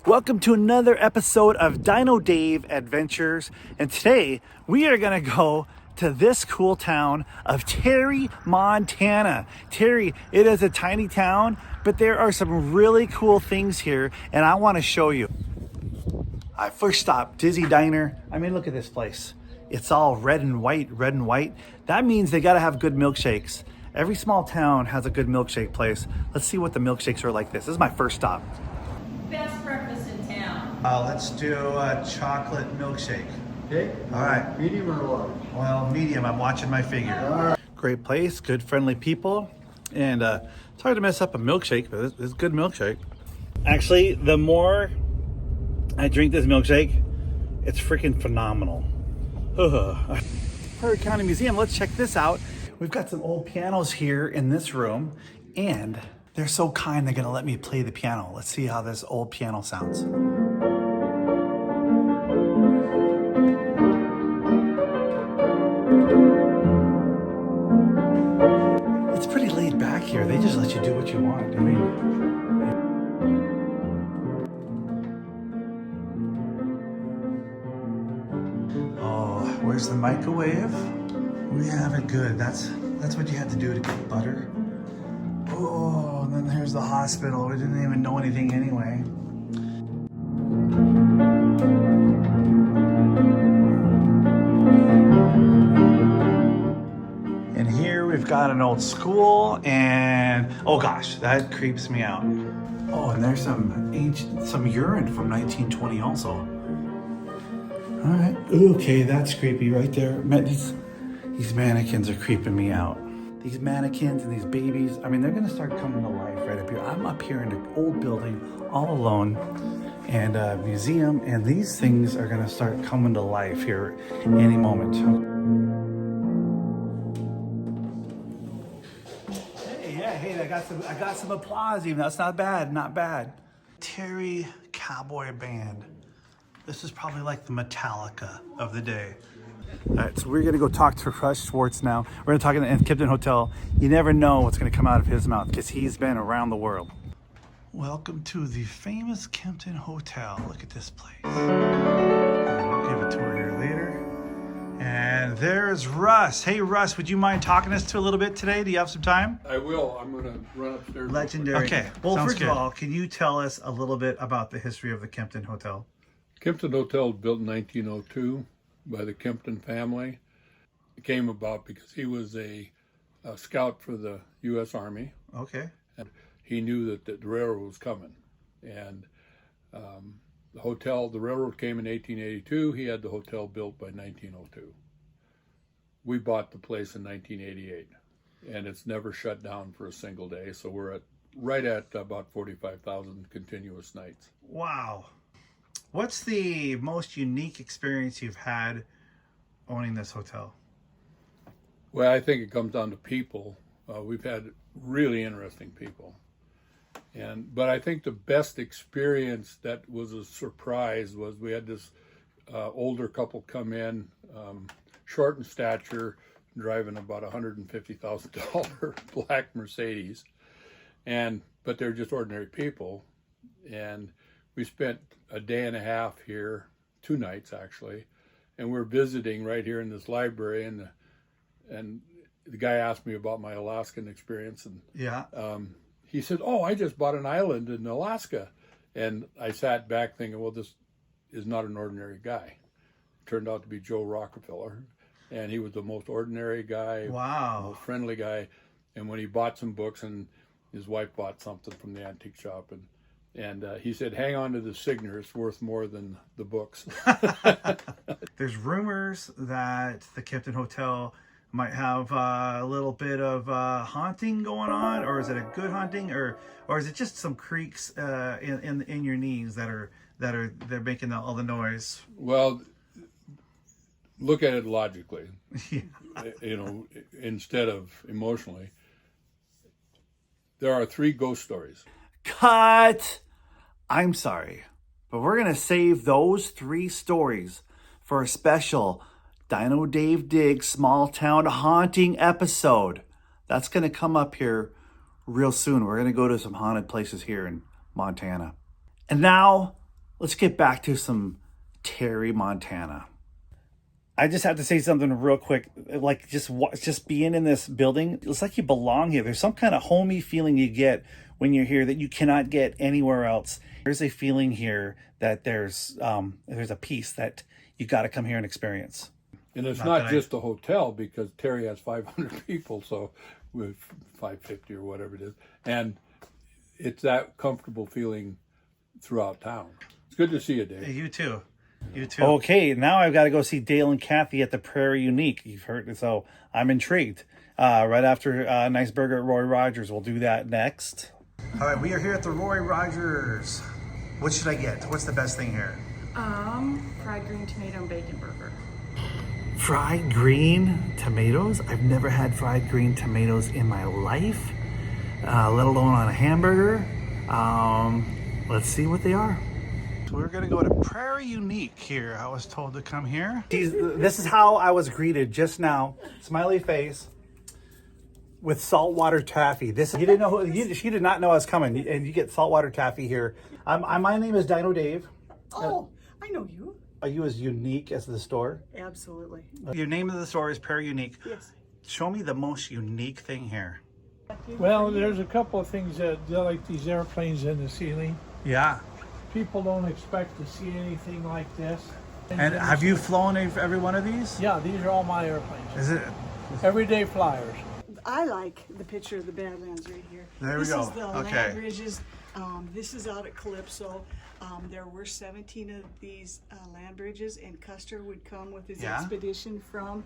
Welcome to another episode of Dino Dave Adventures. And today we are going to go to this cool town of Terry, Montana. Terry, it is a tiny town, but there are some really cool things here and I want to show you. I first stopped Dizzy Diner. I mean, look at this place. It's all red and white, red and white. That means they got to have good milkshakes. Every small town has a good milkshake place. Let's see what the milkshakes are like this. This is my first stop. Best breakfast in town. Let's do a chocolate milkshake. Okay. All right. Medium or large? Well, medium. I'm watching my figure. All right. Great place, good friendly people, and it's hard to mess up a milkshake, but it's a good milkshake. Actually, the more I drink this milkshake, it's freaking phenomenal. Prairie County Museum, let's check this out. We've got some old pianos here in this room, and they're so kind, they're gonna let me play the piano. Let's see how this old piano sounds. It's pretty laid back here. They just let you do what you want. I mean, oh, where's the microwave? We have it good. That's what you had to do to get butter. Oh, and then there's the hospital. We didn't even know anything anyway. And here we've got an old school and, oh gosh, that creeps me out. Oh, and there's some urine from 1920 also. All right, okay, that's creepy right there. Man, these mannequins are creeping me out. These mannequins and these babies, I mean, they're gonna start coming to life right up here. I'm up here in an old building all alone and a museum, and these things are gonna start coming to life here any moment. Hey, I got some applause even. That's not bad, not bad. Terry Cowboy Band. This is probably like the Metallica of the day. All right, so we're gonna go talk to Russ Schwartz now. We're gonna talk in the Kempton Hotel. You never know what's gonna come out of his mouth because he's been around the world. Welcome to the famous Kempton Hotel. Look at this place. We'll give a tour here later. And there's Russ. Hey Russ, would you mind talking us to a little bit today? Do you have some time? I will. I'm going to run upstairs. Legendary. Okay, well, first of all, can you tell us a little bit about the history of the Kempton Hotel? Kempton Hotel was built in 1902 by the Kempton family. It came about because he was a scout for the U.S. Army. Okay. And he knew that the railroad was coming. And the railroad came in 1882. He had the hotel built by 1902. We bought the place in 1988. And it's never shut down for a single day. So we're right at about 45,000 continuous nights. Wow. What's the most unique experience you've had owning this hotel? Well, I think it comes down to people. We've had really interesting people. But I think the best experience that was a surprise was we had this older couple come in, short in stature, driving about $150,000 black Mercedes. But they're just ordinary people. And we spent a day and a half here, 2 nights actually, and we're visiting right here in this library. And the guy asked me about my Alaskan experience, and he said, "Oh, I just bought an island in Alaska," and I sat back thinking, "Well, this is not an ordinary guy." It turned out to be Joe Rockefeller, and he was the most ordinary guy, wow, most friendly guy. And when he bought some books, and his wife bought something from the antique shop, and he said, "Hang on to the Signer, it's worth more than the books." There's rumors that the Kempton Hotel might have a little bit of haunting going on, or is it a good haunting, or is it just some creaks in your knees they're making all the noise? Well, look at it logically, instead of emotionally. There are 3 ghost stories. Cut! I'm sorry, but we're going to save those 3 stories for a special Dino Dave Dig Small Town Haunting episode. That's going to come up here real soon. We're going to go to some haunted places here in Montana. And now Let's get back to some Terry, Montana. I just have to say something real quick. Like just being in this building, it's like you belong here. There's some kind of homey feeling you get when you're here that you cannot get anywhere else. There's a feeling here that there's a piece that you got to come here and experience. And it's not just a hotel, because Terry has 500 people, so with 550 or whatever it is, and it's that comfortable feeling throughout town. It's good to see you, Dave. Hey, you too. You too. Okay, now I've got to go see Dale and Kathy at the Prairie Unique. You've heard, so I'm intrigued. Right after a nice burger at Roy Rogers, we'll do that next. All right, we are here at the Roy Rogers. What should I get? What's the best thing here? Fried green tomato and bacon burger. Fried green tomatoes? I've never had fried green tomatoes in my life, let alone on a hamburger. Let's see what they are. We're gonna go to Prairie Unique here. I was told to come here. This is how I was greeted just now. Smiley face with saltwater taffy. This you didn't know. She did not know I was coming, and you get saltwater taffy here. My name is Dino Dave. Oh, I know you. Are you as unique as the store? Absolutely. Your name of the store is Prairie Unique. Yes. Show me the most unique thing here. Well, there's a couple of things that they're like these airplanes in the ceiling. Yeah. People don't expect to see anything like this. And have you flown every one of these? Yeah, these are all my airplanes. Is it? Everyday flyers. I like the picture of the Badlands right here. There we go. This is the Okay. land bridges. This is out at Calypso. There were 17 of these land bridges, and Custer would come with his expedition from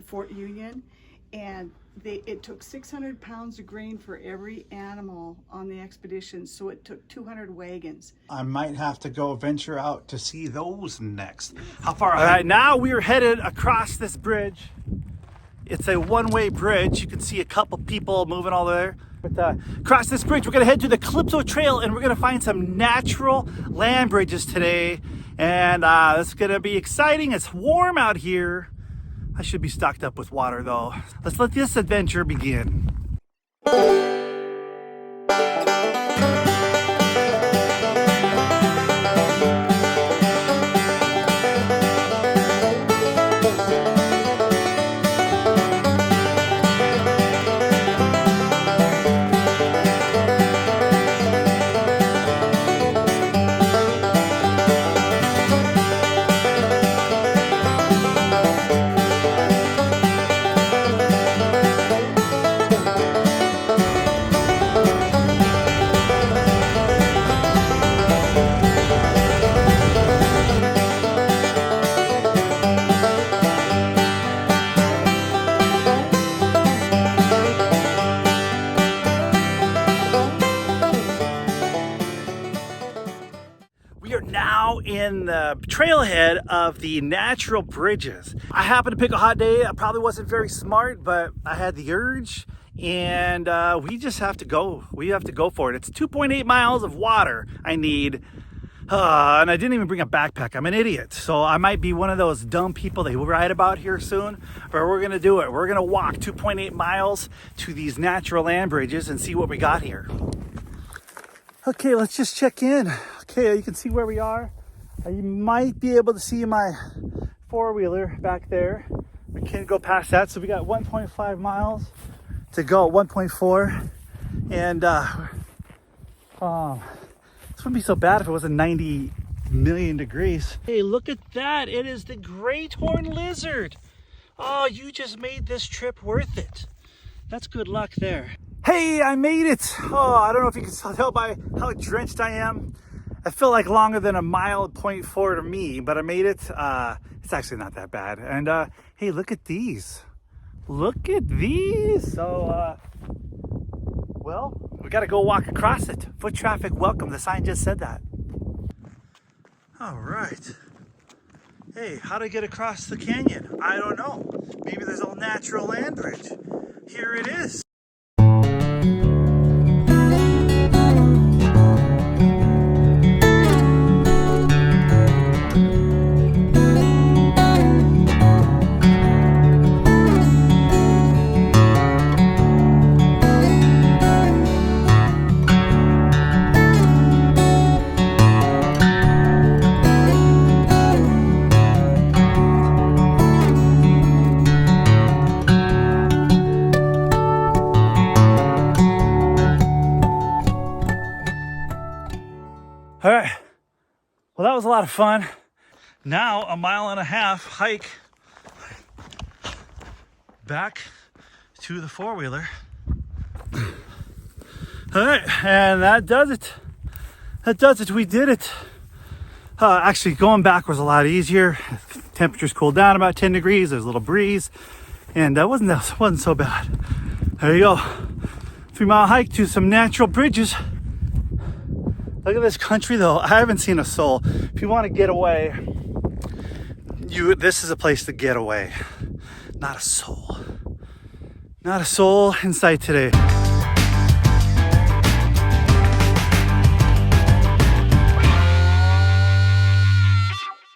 Fort Union, and it took 600 pounds of grain for every animal on the expedition, so it took 200 wagons. I might have to go venture out to see those next. How far? All right, now we are headed across this bridge. It's a one-way bridge. You can see a couple people moving all there. But across this bridge, we're gonna head to the Calypso Trail, and we're gonna find some natural land bridges today. And it's gonna be exciting. It's warm out here. I should be stocked up with water though. Let's let this adventure begin. We are now in the trailhead of the natural bridges. I happened to pick a hot day. I probably wasn't very smart, but I had the urge, and we just have to go. We have to go for it. It's 2.8 miles of water I need, and I didn't even bring a backpack. I'm an idiot, so I might be one of those dumb people they will write about here soon, but we're gonna do it. We're gonna walk 2.8 miles to these natural land bridges and see what we got here. Okay, let's just check in. Okay, you can see where we are. You might be able to see my four-wheeler back there. We can't go past that, so we got 1.5 miles to go, 1.4. And this wouldn't be so bad if it wasn't 90 million degrees. Hey, look at that. It is the great horned lizard. Oh, you just made this trip worth it. That's good luck there. Hey, I made it. Oh, I don't know if you can tell by how drenched I am. I feel like longer than a mile, 0.4 to me, but I made it. It's actually not that bad. And hey, look at these. Look at these. So, well, we got to go walk across it. Foot traffic welcome. The sign just said that. All right. Hey, how to get across the canyon? I don't know. Maybe there's a natural land bridge. Here it is. Well, that was a lot of fun. Now a 1.5 mile hike back to the four-wheeler. All right, and that does it. That does it. We did it. Actually, going back was a lot easier. Temperatures cooled down about 10 degrees. There's a little breeze, and that wasn't so bad. There you go. 3-mile hike to some natural bridges. Look at this country, though. I haven't seen a soul. If you want to get away, this is a place to get away. Not a soul. Not a soul in sight today.